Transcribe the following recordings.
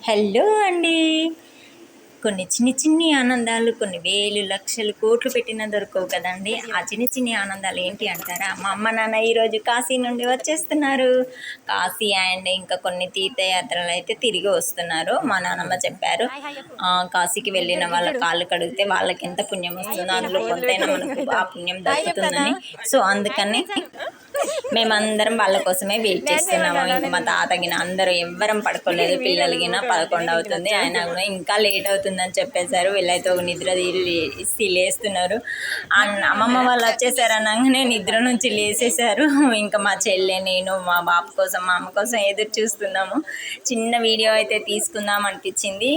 Hello అండి. కొన్ని చిన్ని చిన్ని ఆనందాలు కొన్ని వేలు లక్షలు కోట్లు పెట్టినా దొరకవు కదండి. ఆ చిన్ని చిన్ని ఆనందాలు ఏంటి అంటారా? మా అమ్మ నాన్న ఈరోజు కాశీ నుండి వచ్చేస్తున్నారు. కాశీ అండ్ ఇంకా కొన్ని తీర్థయాత్రలు అయితే తిరిగి వస్తున్నారు. మా నాన్నమ్మ చెప్పారు, కాశీకి వెళ్ళిన వాళ్ళ కాళ్ళు కడిగితే వాళ్ళకి ఎంత పుణ్యం వస్తుందో అందులో కొంతైనా మనకు ఆ పుణ్యం దక్కుతుందని. సో అందుకని మేమందరం వాళ్ళ కోసమే వెయిట్ చేస్తున్నాము. ఇంకా మా తాతగిన అందరూ ఎవ్వరం పడుకోలేదు. పిల్లలగిన 11 అవుతుంది, ఆయన కూడా ఇంకా లేట్ అవుతుందని చెప్పేశారు. వీళ్ళైతే ఒక నిద్ర లేస్తున్నారు. అమ్మమ్మ వాళ్ళు వచ్చేసారు అనగానే నిద్ర నుంచి లేసేసారు. ఇంకా మా చెల్లె, నేను మా బాబు కోసం, మా అమ్మ కోసం ఎదురు చూస్తున్నాము. చిన్న వీడియో అయితే తీసుకుందాం అనిపించింది.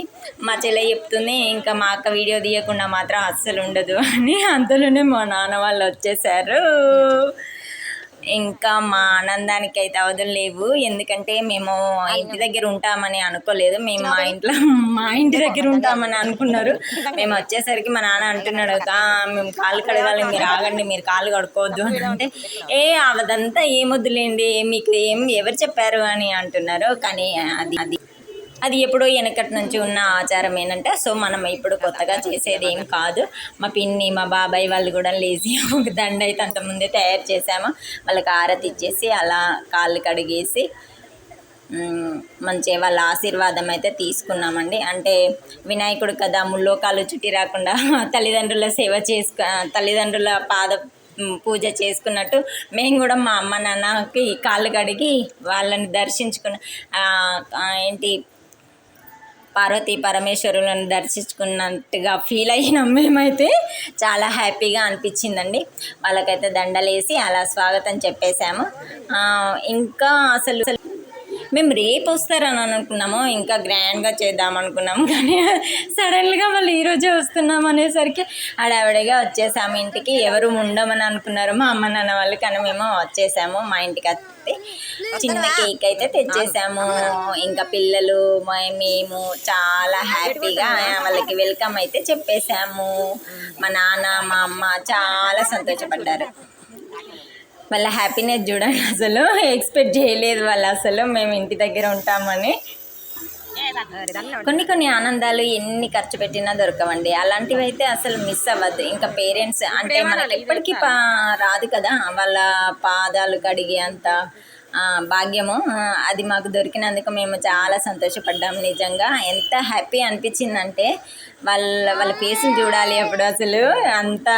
మా చెల్లె చెప్తుంది, ఇంకా మా అక్క వీడియో తీయకుండా మాత్రం అస్సలు ఉండదు అని. అంతలోనే మా నాన్న వాళ్ళు వచ్చేసారు. ఇంకా మా ఆనందానికి అయితే అవధులు లేవు. ఎందుకంటే మేము ఇంటి దగ్గర ఉంటామని అనుకోలేదు. మేము మా ఇంటి దగ్గర ఉంటామని అనుకున్నారు. మేము వచ్చేసరికి మా నాన్న అంటున్నాడు, మేము కాళ్ళు కడగాలి, మీరు ఆగండి, మీరు కాళ్ళు కడుక్కోవద్దు అని అంటే, అదంతా ఏమొద్దులేండి, మీకు ఎవరు చెప్పారు అని అంటున్నారు. కానీ అది ఎప్పుడో వెనకటి నుంచి ఉన్న ఆచారం ఏంటంటే, సో మనం ఇప్పుడు కొత్తగా చేసేది ఏం కాదు. మా పిన్ని, మా బాబాయ్ వాళ్ళు కూడా లేచి ఒక దండ అయితే అంతకుముందే తయారు చేసాము. వాళ్ళకి ఆరతి ఇచ్చేసి అలా కాళ్ళు కడిగేసి మంచిగా వాళ్ళ ఆశీర్వాదం అయితే తీసుకున్నామండి. అంటే వినాయకుడు కదా, ముల్లోకాలు చుట్టి రాకుండా తల్లిదండ్రుల సేవ తల్లిదండ్రుల పూజ చేసుకున్నట్టు మేము కూడా మా అమ్మ నాన్నకి కాళ్ళు కడిగి వాళ్ళని దర్శించుకున్న పార్వతీ పరమేశ్వరులను దర్శించుకున్నట్టుగా ఫీల్ అయినాం. మేమైతే చాలా హ్యాపీగా అనిపించిందండి. వాళ్ళకైతే దండలేసి అలా స్వాగతం చెప్పేశాము. ఇంకా అసలు మేము రేపు వస్తారని అనుకున్నాము, ఇంకా గ్రాండ్గా చేద్దాం అనుకున్నాము. కానీ సడన్గా వాళ్ళు ఈరోజే వస్తున్నాం అనేసరికి హడావిడిగా వచ్చేసాము ఇంటికి. ఎవరు ఉండమని అనుకున్నారు మా అమ్మ నాన్న వాళ్ళు, కానీ మేము వచ్చేసాము. మా ఇంటికి వస్తే చిన్న కేక్ అయితే తెచ్చేసాము. ఇంకా పిల్లలు మేము చాలా హ్యాపీగా వాళ్ళకి వెల్కమ్ అయితే చెప్పేశాము. మా నాన్న, మా అమ్మ చాలా సంతోషపడ్డారు. వాళ్ళ హ్యాపీనెస్ చూడండి, అసలు ఎక్స్పెక్ట్ చేయలేదు వాళ్ళు అసలు మేము ఇంటి దగ్గర ఉంటామని. కొన్ని ఆనందాలు ఎన్ని ఖర్చు పెట్టినా దొరకవండి. అలాంటివి అయితే అసలు మిస్ అవ్వద్దు. ఇంకా పేరెంట్స్ అంటే మనకి ఎప్పటికీ రాదు కదా వాళ్ళ పాదాలు కడిగే అంత భాగ్యము. అది మాకు దొరికినందుకు మేము చాలా సంతోషపడ్డాము. నిజంగా ఎంత హ్యాపీ అనిపించిందంటే వాళ్ళ ఫేస్ని చూడాలి అప్పుడు. అసలు అంత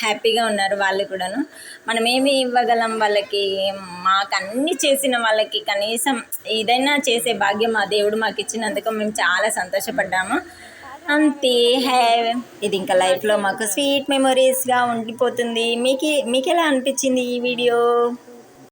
హ్యాపీగా ఉన్నారు వాళ్ళు కూడాను. మనం ఏమి ఇవ్వగలం వాళ్ళకి? మాకు అన్నీ చేసిన వాళ్ళకి కనీసం ఏదైనా చేసే భాగ్యం ఆ దేవుడు మాకు ఇచ్చినందుకు మేము చాలా సంతోషపడ్డాము. అంతే. ఇది ఇంకా లైఫ్లో మాకు స్వీట్ మెమొరీస్గా ఉండిపోతుంది. మీకు ఎలా అనిపించింది ఈ వీడియో?